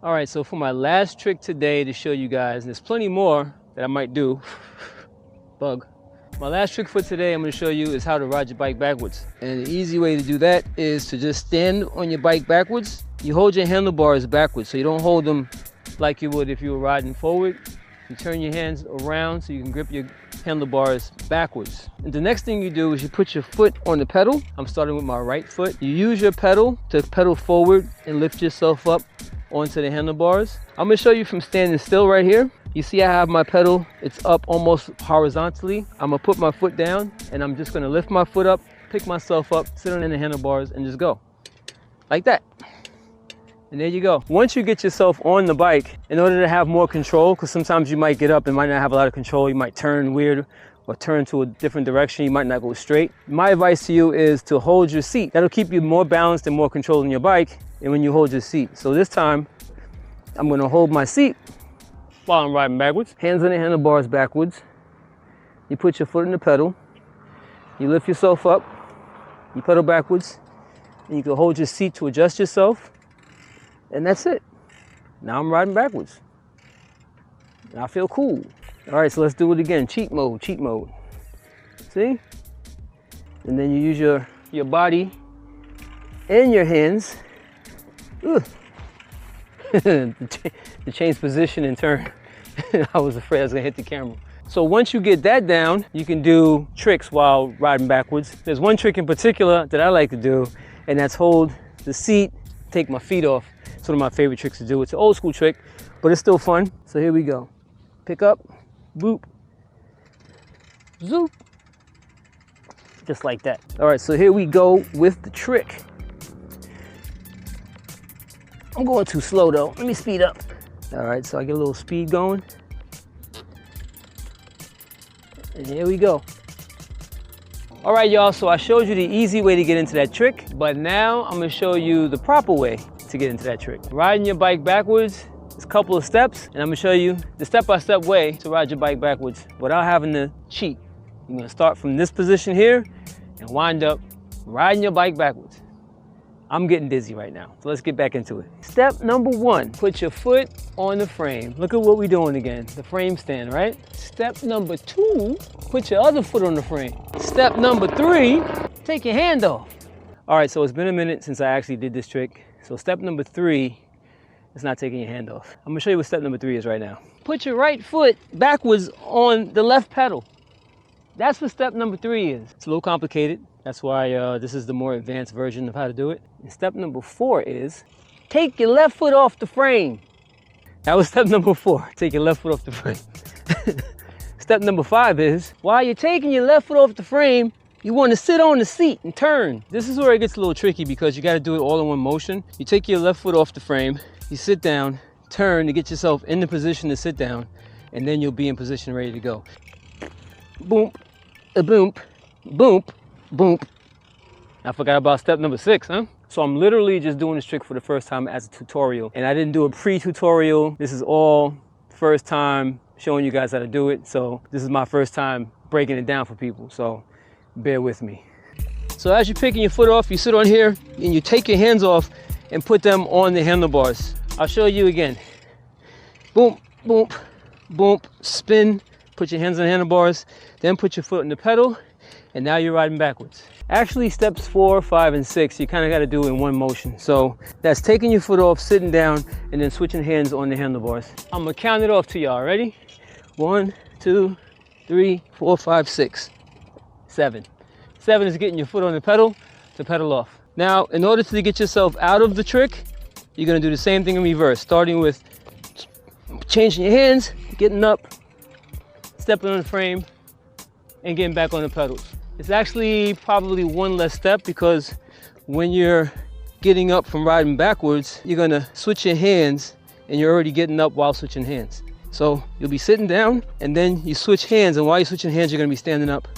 All right, so for my last trick today to show you guys, and there's plenty more that I might do, bug. My last trick for today I'm gonna show you is how to ride your bike backwards. And the easy way to do that is to just stand on your bike backwards. You hold your handlebars backwards, so you don't hold them like you would if you were riding forward. You turn your hands around so you can grip your handlebars backwards. And the next thing you do is you put your foot on the pedal. I'm starting with my right foot. You use your pedal to pedal forward and lift yourself up onto the handlebars. I'm gonna show you from standing still right here. You see I have my pedal, it's up almost horizontally. I'm gonna put my foot down and I'm just gonna lift my foot up, pick myself up, sit on the handlebars and just go. Like that. And there you go. Once you get yourself on the bike, in order to have more control, because sometimes you might get up and might not have a lot of control, you might turn weird or turn to a different direction, you might not go straight. My advice to you is to hold your seat. That'll keep you more balanced and more control in your bike and when you hold your seat. So this time, I'm gonna hold my seat while I'm riding backwards. Hands on the handlebars backwards. You put your foot in the pedal. You lift yourself up. You pedal backwards. And you can hold your seat to adjust yourself. And that's it. Now I'm riding backwards. And I feel cool. All right, so let's do it again. Cheat mode, cheat mode. See? And then you use your body and your hands. To change position and turn. I was afraid I was gonna hit the camera. So once you get that down, you can do tricks while riding backwards. There's one trick in particular that I like to do, and that's hold the seat, take my feet off. It's one of my favorite tricks to do. It's an old school trick, but it's still fun. So here we go. Pick up, boop, zoop. Just like that. All right, so here we go with the trick. I'm going too slow though. Let me speed up. All right, so I get a little speed going. And here we go. All right, y'all, so I showed you the easy way to get into that trick, but now I'm gonna show you the proper way to get into that trick. Riding your bike backwards is a couple of steps, and I'm gonna show you the step-by-step way to ride your bike backwards without having to cheat. You're gonna start from this position here and wind up riding your bike backwards. I'm getting dizzy right now, so let's get back into it. Step number one, put your foot on the frame. Look at what we're doing again, the frame stand, right? Step number two, put your other foot on the frame. Step number three, take your hand off. All right, so it's been a minute since I actually did this trick. So step number three is not taking your hand off. I'm gonna show you what step number three is right now. Put your right foot backwards on the left pedal. That's what step number three is. It's a little complicated. That's why this is the more advanced version of how to do it. And step number four is take your left foot off the frame. That was step number four, take your left foot off the frame. Step number five is, while you're taking your left foot off the frame, you want to sit on the seat and turn. This is where it gets a little tricky because you got to do it all in one motion. You take your left foot off the frame, you sit down, turn to get yourself in the position to sit down, and then you'll be in position ready to go. Boom, a boom, boom, boom. I forgot about step number six, huh? So I'm literally just doing this trick for the first time as a tutorial, and I didn't do a pre-tutorial. This is all first time showing you guys how to do it. So this is my first time breaking it down for people, so bear with me. So as you're picking your foot off, you sit on here and you take your hands off and put them on the handlebars. I'll show you again. Boom, boom, boom, spin, put your hands on the handlebars, then put your foot on the pedal, and now you're riding backwards. Actually, steps 4, 5, and 6, you kind of got to do in one motion. So that's taking your foot off, sitting down, and then switching hands on the handlebars. I'm gonna count it off to y'all. Ready? 1, 2, 3, 4, 5, 6, 7. 7 is getting your foot on the pedal to pedal off. Now, in order to get yourself out of the trick, you're gonna do the same thing in reverse, starting with changing your hands, getting up, stepping on the frame, and getting back on the pedals. It's actually probably one less step because when you're getting up from riding backwards, you're gonna switch your hands and you're already getting up while switching hands. So you'll be sitting down and then you switch hands, and while you're switching hands, you're gonna be standing up,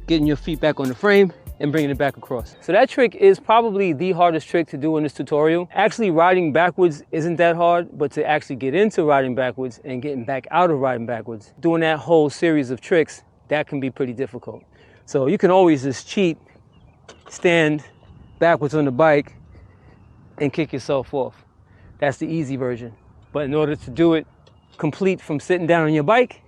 getting your feet back on the frame and bringing it back across. So that trick is probably the hardest trick to do in this tutorial. Actually, riding backwards isn't that hard, but to actually get into riding backwards and getting back out of riding backwards, doing that whole series of tricks, that can be pretty difficult. So you can always just cheat, stand backwards on the bike and kick yourself off. That's the easy version. But in order to do it complete from sitting down on your bike,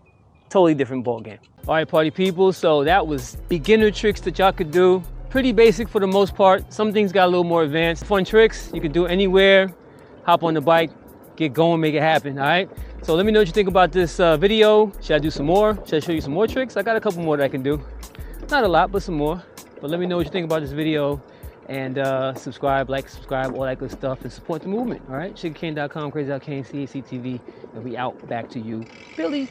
totally different ball game. All right, party people, so that was beginner tricks that y'all could do. Pretty basic for the most part. Some things got a little more advanced. Fun tricks, you can do anywhere. Hop on the bike, get going, make it happen, all right? So let me know what you think about this video. Should I do some more? Should I show you some more tricks? I got a couple more that I can do. Not a lot, but some more. But let me know what you think about this video. And subscribe, like, subscribe, all that good stuff, and support the movement, all right? SugarCane.com, CrazyOutCane, CACTV, and we out. Back to you, Billy.